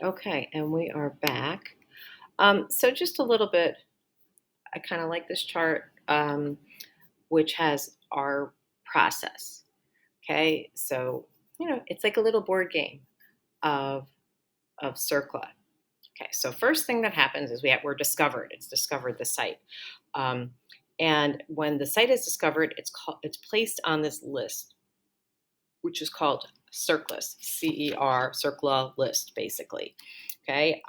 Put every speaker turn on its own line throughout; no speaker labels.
Okay, and we are back. So just a little bit, I kind of like this chart, which has our process. Okay, so it's like a little board game of CERCLA. Okay, so first thing that happens is we're discovered. It's discovered the site, um, and when the site is discovered, it's placed on this list, which is called CERCLIS, CER, list, basically. Okay,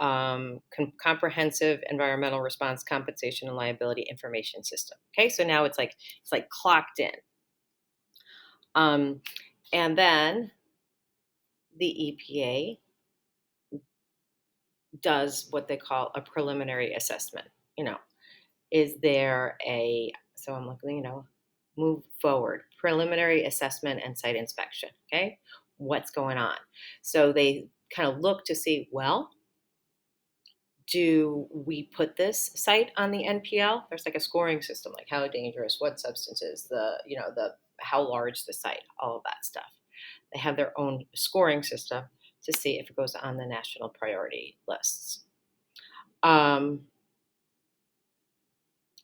comprehensive environmental response compensation and liability information system. Okay, so now it's like clocked in, um, and then the EPA does what they call a preliminary assessment. You know, is there a so I'm looking, move forward preliminary assessment and site inspection. Okay, what's going on? So they kind of look to see, well, do we put this site on the NPL? There's like a scoring system, like how dangerous, what substances, the how large the site, all of that stuff. They have their own scoring system to see if it goes on the national priority lists. um,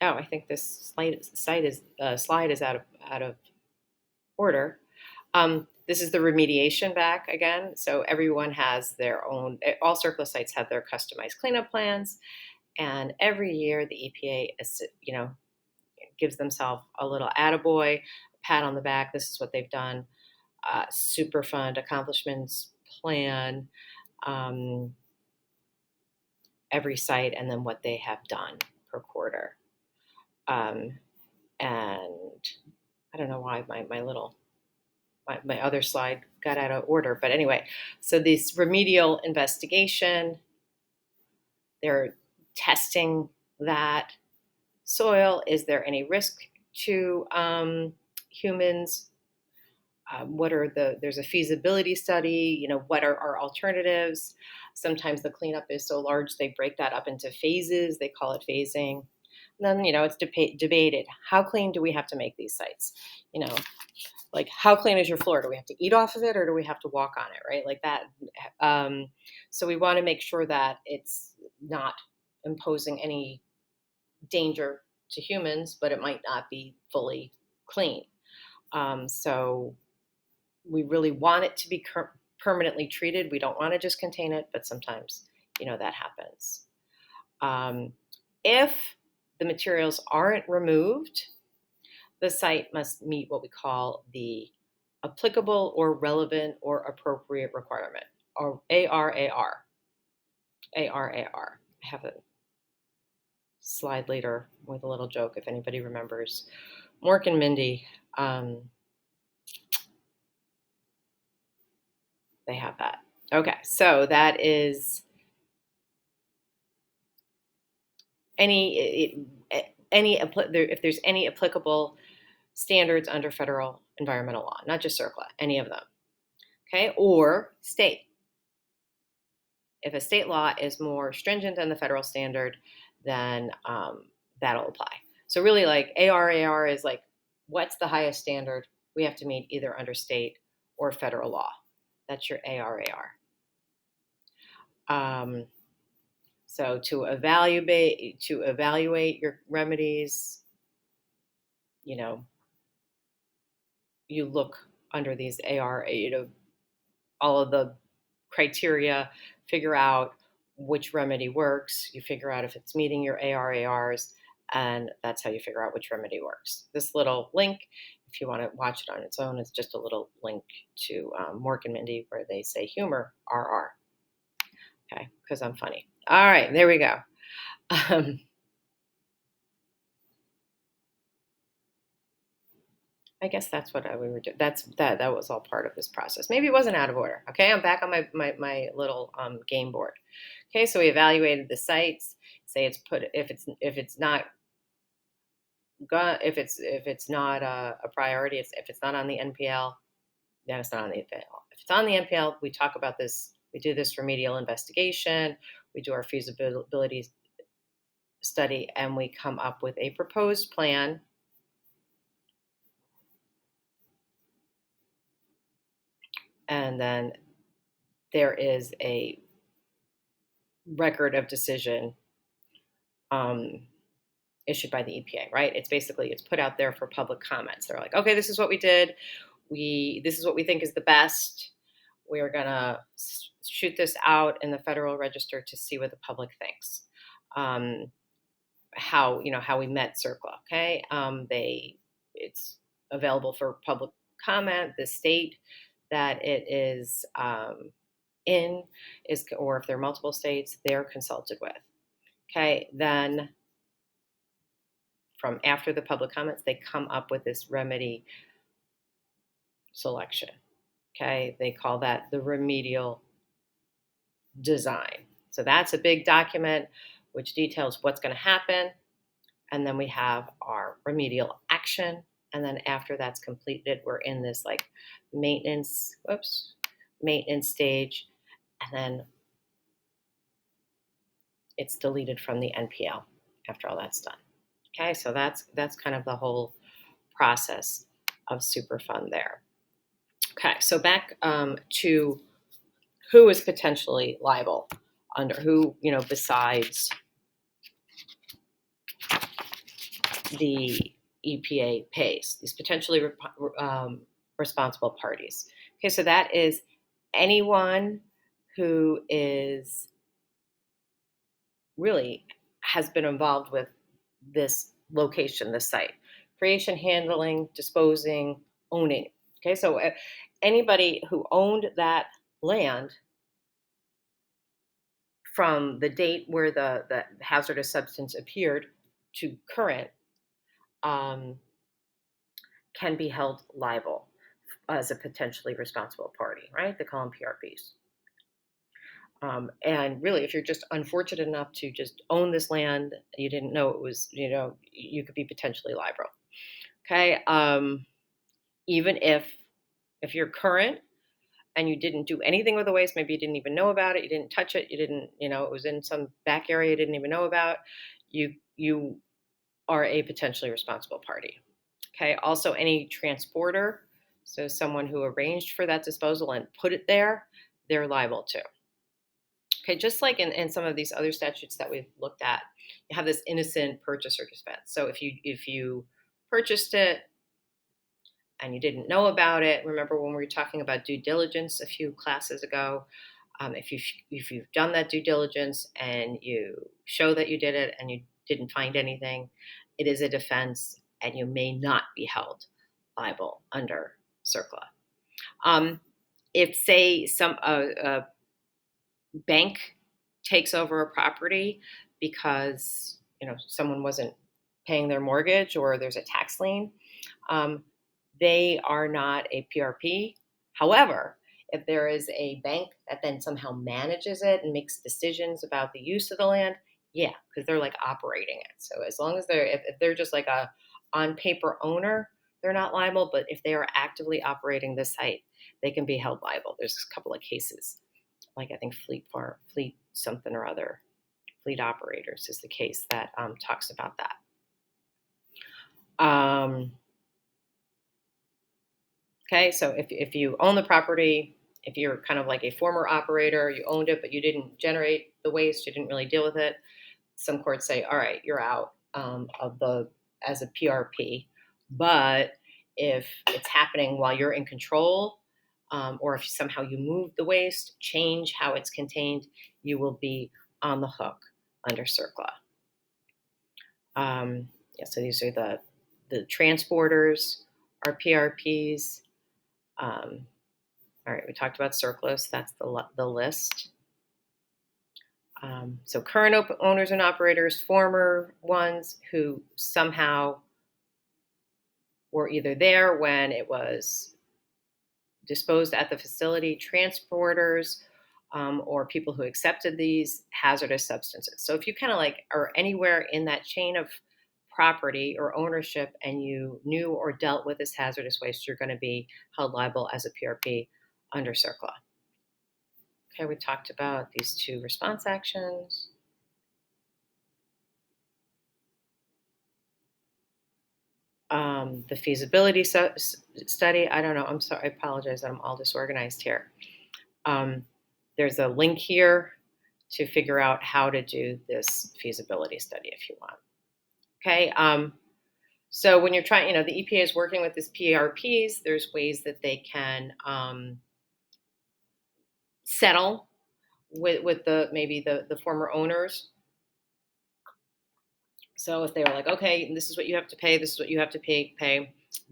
I think this slide is out of order. This is the remediation back again. So everyone has their own. All CERCLA sites have their customized cleanup plans, and every year the EPA gives themselves a little attaboy, pat on the back. This is what they've done. Superfund accomplishments plan. Um, every site, and then what they have done per quarter. Um, and I don't know why my other slide got out of order, but anyway, so this remedial investigation, they're testing that soil. Is there any risk to humans? There's a feasibility study, what are our alternatives? Sometimes the cleanup is so large, they break that up into phases. They call it phasing. And then, it's debated. How clean do we have to make these sites? Like, how clean is your floor? Do we have to eat off of it, or do we have to walk on it? Right. Like that. So we want to make sure that it's not imposing any danger to humans, but it might not be fully clean. So we really want it to be permanently treated. We don't want to just contain it, but sometimes, that happens. If the materials aren't removed, the site must meet what we call the applicable or relevant or appropriate requirement, or ARAR. ARAR. I have a slide later with a little joke if anybody remembers Mork and Mindy. They have that. Okay, so that is if there's any applicable standards under federal environmental law, not just CERCLA, any of them. Okay, or state. If a state law is more stringent than the federal standard, then that'll apply. So really, like ARAR is like, what's the highest standard we have to meet either under state or federal law? That's your ARAR. So to evaluate your remedies, you look under these AR, all of the criteria, figure out which remedy works. You figure out if it's meeting your ARARs, and that's how you figure out which remedy works. This little link, if you want to watch it on its own, is just a little link to Mork and Mindy where they say humor, RR. Okay, because I'm funny. All right, there we go. I guess that's what we were doing. That was all part of this process. Maybe it wasn't out of order. Okay, I'm back on my little game board. Okay, so we evaluated the sites. Say it's put if it's not if it's not a priority. If it's not on the NPL, then it's not on the NPL. If it's on the NPL, we talk about this. We do this remedial investigation. We do our feasibility study, and we come up with a proposed plan. And then there is a record of decision issued by the EPA, right? It's put out there for public comments. They're like, okay, this is what we did. This is what we think is the best. We're gonna shoot this out in the Federal Register to see what the public thinks. How we met CERCLA. Okay, it's available for public comment. The state that it is in is, or if there are multiple states, they're consulted with. Okay, then from after the public comments, they come up with this remedy selection. Okay, they call that the remedial design. So that's a big document which details what's going to happen. And then we have our remedial action. And then after that's completed, we're in this like maintenance stage. And then it's deleted from the NPL after all that's done. Okay, so that's kind of the whole process of Superfund there. Okay, so back to who is potentially liable under who, besides the EPA pays, these potentially responsible parties. Okay, so that is anyone who is really has been involved with this location, this site, creation, handling, disposing, owning. Okay, so anybody who owned that land from the date where the hazardous substance appeared to current can be held liable as a potentially responsible party, right? They call them PRPs. And really, if you're just unfortunate enough to just own this land, you didn't know it was, you could be potentially liable. Okay. Even if you're current and you didn't do anything with the waste, maybe you didn't even know about it, you didn't touch it, you didn't, it was in some back area you didn't even know about, you are a potentially responsible party. Okay. Also, any transporter, so someone who arranged for that disposal and put it there, they're liable too. Okay, just like in some of these other statutes that we've looked at, you have this innocent purchaser defense. So if you purchased it and you didn't know about it, remember when we were talking about due diligence a few classes ago, if you've done that due diligence and you show that you did it and you didn't find anything, it is a defense and you may not be held liable under CERCLA. If, say, a bank takes over a property because someone wasn't paying their mortgage or there's a tax lien, they are not a PRP. However, if there is a bank that then somehow manages it and makes decisions about the use of the land, yeah, because they're like operating it. So as long as if they're just like a on paper owner, they're not liable. But if they are actively operating the site, they can be held liable. There's a couple of cases, like I think Fleet something or other, Fleet Operators is the case that talks about that. Okay, so if you own the property, if you're kind of like a former operator, you owned it, but you didn't generate the waste, you didn't really deal with it, some courts say, all right, you're out as a PRP. But if it's happening while you're in control, or if somehow you move the waste, change how it's contained, you will be on the hook under CERCLA. So these are the transporters, are PRPs. All right, we talked about CERCLA, so that's the list. So current owners and operators, former ones who somehow were either there when it was disposed at the facility, transporters, or people who accepted these hazardous substances. So if you kind of like are anywhere in that chain of property or ownership and you knew or dealt with this hazardous waste, you're going to be held liable as a PRP under CERCLA. Okay, we talked about these two response actions. The feasibility study, I don't know, I'm sorry, I apologize that I'm all disorganized here. There's a link here to figure out how to do this feasibility study if you want. Okay. So when you're trying, the EPA is working with these PRPs. There's ways that they can settle with the former owners. So if they were like, okay, this is what you have to pay, this is what you have to pay,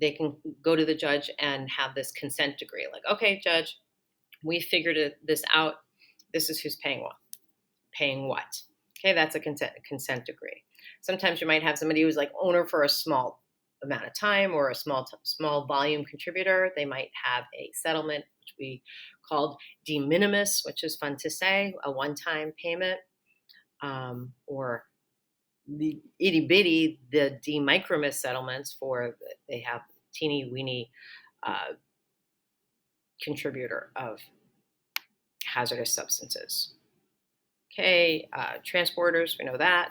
they can go to the judge and have this consent decree. Like, okay, judge, we figured this out. This is who's paying what. Okay, that's a consent decree. Sometimes you might have somebody who's like owner for a small amount of time or a small volume contributor. They might have a settlement, which we called de minimis, which is fun to say, a one-time payment, or the itty bitty, the de micromis settlements they have teeny weeny contributor of hazardous substances. Okay, transporters, we know that.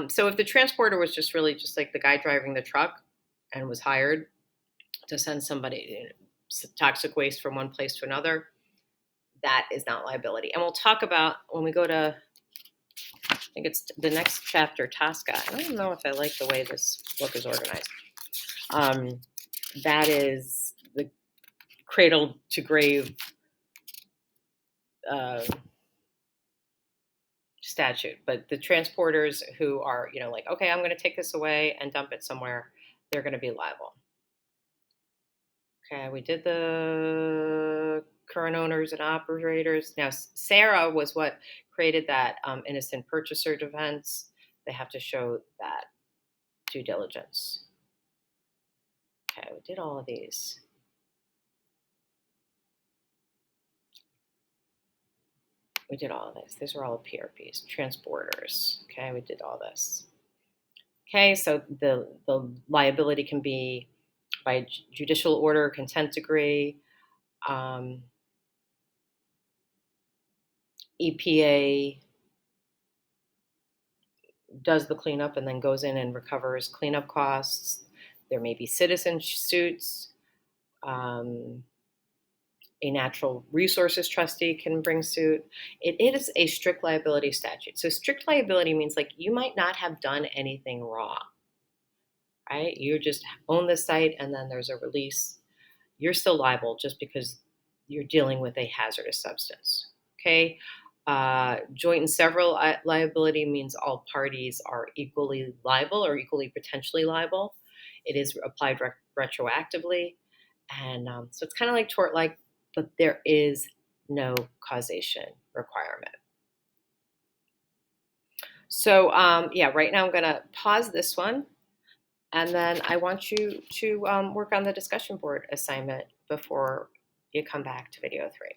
So if the transporter was just really just like the guy driving the truck and was hired to send somebody toxic waste from one place to another, that is not liability. And we'll talk about when we go to, I think it's the next chapter, TSCA. I don't know if I like the way this book is organized. That is the cradle to grave statute, but the transporters who are, like, okay, I'm going to take this away and dump it somewhere, they're going to be liable. Okay, we did the current owners and operators. Now, SARA was what created that innocent purchaser defense. They have to show that due diligence. Okay, we did all of these. We did all of this. These were all PRPs, transporters. Okay, we did all this. Okay, so the liability can be by judicial order, consent decree, EPA does the cleanup and then goes in and recovers cleanup costs. There may be citizen suits. A natural resources trustee can bring suit. It is a strict liability statute. So strict liability means like you might not have done anything wrong, right? You just own the site and then there's a release. You're still liable just because you're dealing with a hazardous substance. Okay. Joint and several liability means all parties are equally liable or equally potentially liable. It is applied retroactively. And so it's kind of like tort-like, but there is no causation requirement. So right now I'm going to pause this one. And then I want you to work on the discussion board assignment before you come back to video 3.